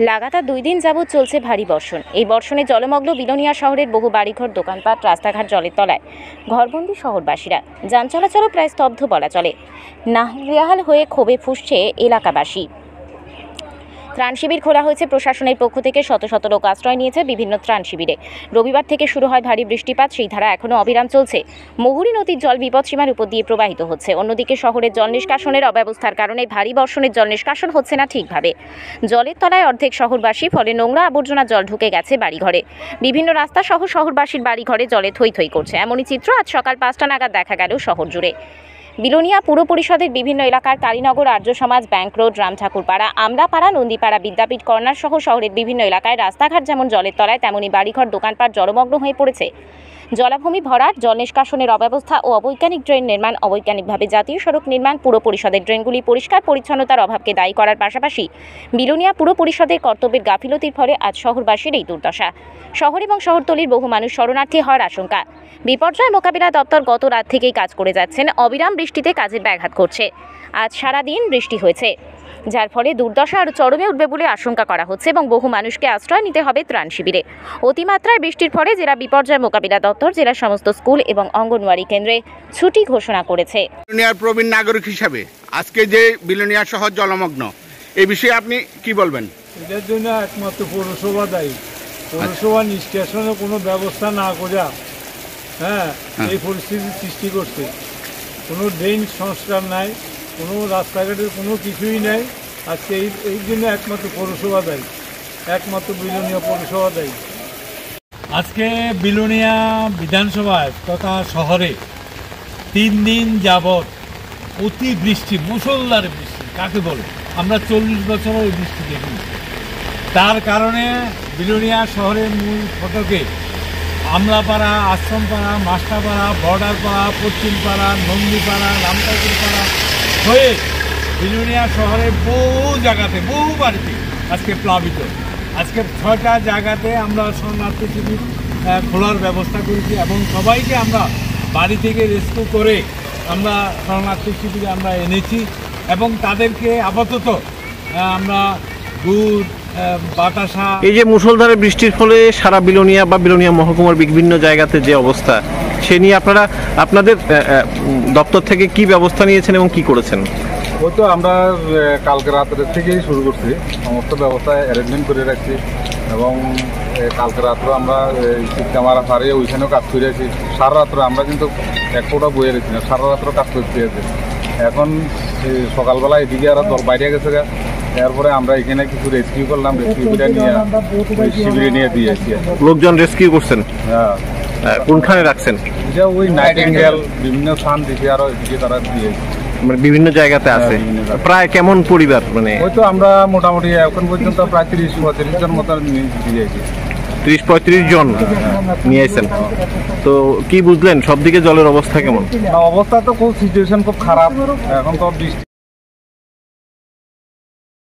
লাগাতার 2 দিন যাবৎ চলছে ভারী বর্ষণ। এই বর্ষণে জলমগ্ন বিলোনিয়া শহরের বহু বাড়িঘর, দোকানপাট, রাস্তাঘাট জলের তলায়। ঘরবন্দি শহরবাসীরা, যান চলাচলও প্রায় স্তব্ধ বলা চলে। নাজেহাল হয়ে ক্ষোভে ফুঁসছে এলাকাবাসী। ত্রাণ শিবির খোলা হয়েছে প্রশাসনের পক্ষ থেকে। শত শত লোক আশ্রয় নিয়েছে বিভিন্ন ত্রাণ শিবিরে। রবিবার থেকে শুরু হয় ভারী বৃষ্টিপাত, সেই ধারা এখনও অবিরাম চলছে। মুহুরী নদীর জল বিপদসীমার উপর দিয়ে প্রবাহিত হচ্ছে। অন্যদিকে শহরের জল নিষ্কাশনের অব্যবস্থার কারণে ভারী বর্ষণের জল নিষ্কাশন হচ্ছে না ঠিকভাবে। জলের তলায় অর্ধেক শহরবাসী, ফলে নোংরা আবর্জনা জল ঢুকে গেছে বাড়িঘরে। বিভিন্ন রাস্তা সহ শহরবাসীর বাড়িঘরে জলে থই থই করছে। এমনই চিত্র আজ সকাল 5টা নাগাদ দেখা গেল শহর জুড়ে। বিলোনিয়া পুর পরিষদের বিভিন্ন এলাকার কালীনগর, আর্য সমাজ, ব্যাংক রোড, রামঠাকুরপাড়া, আমলাপাড়া, নন্দীপাড়া, বিদ্যাপীঠ কর্নার সহ শহরের বিভিন্ন এলাকায় রাস্তাঘাট যেমন জলের তলায়, তেমনি বাড়িঘর, দোকানপাট জলমগ্ন হয়ে পড়েছে। জলাভূমি ভরাট, জল নিষ্কাশনের অব্যবস্থা ও অবৈজ্ঞানিক ড্রেন নির্মাণ। অবৈজ্ঞানিকভাবে জাতীয় সড়ক নির্মাণ, পুর পরিষদের ড্রেনগুলি পরিষ্কার পরিচ্ছন্নতার অভাবকে দায়ী করার পাশাপাশি বিলোনিয়া পুর পরিষদের কর্তব্যের গাফিলতির ফলে আজ শহরবাসীর এই দুর্দশা। শহর এবং শহরতলির বহু মানুষ শরণার্থী হওয়ার আশঙ্কা। বিপর্যয় মোকাবিলা দপ্তর গত রাত থেকেই কাজ করে যাচ্ছেন। অবিরাম বৃষ্টিতে কাজের ব্যাঘাত ঘটছে। আজ সারাদিন বৃষ্টি হয়েছে, যার ফলে দুর্দশা আরও চরমে উঠবে বলে আশঙ্কা করা হচ্ছে এবং বহু মানুষকে আশ্রয় নিতে হবে ত্রাণ শিবিরে। অতিমাত্রায় বৃষ্টির ফলে জেলা বিপর্যয় মোকাবিলা দপ্তর জেলার সমস্ত স্কুল এবং অঙ্গনওয়াড়ি কেন্দ্রে ছুটি ঘোষণা করেছে। বিলোনিয়ার প্রবীণ নাগরিক হিসাবে আজকে যে বিলোনিয়া শহর জলমগ্ন, এই বিষয়ে আপনি কি বলবেন? এটার জন্য একমাত্র পৌরসভা দায়ী। পৌরসভা নিষ্কাশনের কোনো ব্যবস্থা না করে এই পরিস্থিতির সৃষ্টি করছে। কোনো ড্রেন সংস্কার নাই, কোনো রাস্তাঘাটের কোনো কিছুই নাই। আজকে এই জন্য একমাত্র পৌরসভা দায়ী, একমাত্র বিলোনিয়া পৌরসভা দায়ী। আজকে বিলোনিয়া বিধানসভায় তথা শহরে 3 দিন যাবৎ অতি বৃষ্টি, মুষলধার বৃষ্টি কাকে বলে, আমরা 40 বছরও এই বৃষ্টি দেখিনি। তার কারণে বিলোনিয়া শহরের মূল ফটকে আমলাপাড়া, আশ্রমপাড়া, মাস্টারপাড়া, বর্ডারপাড়া, পশ্চিমপাড়া, নন্দীপাড়া, রামঠাকুরপাড়া হয়ে বিলোনিয়া শহরের বহু জায়গাতে, বহু বাড়িতে আজকে প্লাবিত। আজকে 6টা জায়গাতে আমরা শরণার্থী শিবির খোলার ব্যবস্থা করেছি এবং সবাইকে আমরা বাড়ি থেকে রেস্কিউ করে আমরা শরণার্থী শিবিরে আমরা এনেছি এবং তাদেরকে আপাতত আমরা দুধ, বাতাসা। এই যে মুষলধারে বৃষ্টির ফলে সারা বিলোনিয়া বা বিলোনিয়া মহকুমার বিভিন্ন জায়গাতে যে অবস্থা, সে নিয়ে আপনাদের দপ্তর থেকে কি ব্যবস্থা নিয়েছেন এবং কি করেছেন? ওই তো আমরা কালকে রাত্রে থেকেই শুরু করছি, সমস্ত ব্যবস্থা অ্যারেঞ্জমেন্ট করে রাখছি এবং কালকে রাত্রে আমরা ক্যামেরা হারিয়ে ওইখানেও কাজ করে আছি। সারা রাত্রে আমরা কিন্তু এক ফোঁটা বইয়ে রেখেছি না, সারা রাত্রে কাজ করতে আছে। এখন সকালবেলা এদিকে আর দল বাইরে গেছে, এরপরে আমরা এখানে কিছু রেস্কিউ করলাম, রেস্কিউ করে নিয়ে শিবিরে নিয়ে দিয়েছি। লোকজন রেস্কিউ করছেন? হ্যাঁ। কোনখানে রাখছেন? ওই নাইটিঙ্গেল বিভিন্ন স্থান দিকে আরো এদিকে তারা দিয়েছে, মানে বিভিন্ন জায়গাতে আছে। প্রায় কেমন পরিবার? মানে ওই তো আমরা মোটামুটি এখন পর্যন্ত প্রায় 30-35 জন মতো দিয়েছি। 30-35 জন নিয়েছেন। তো কি বুঝলেন, সব দিকে জলের অবস্থা কেমন? অবস্থা তো খুব সিচুয়েশন খুব খারাপ। এখন তো বৃষ্টি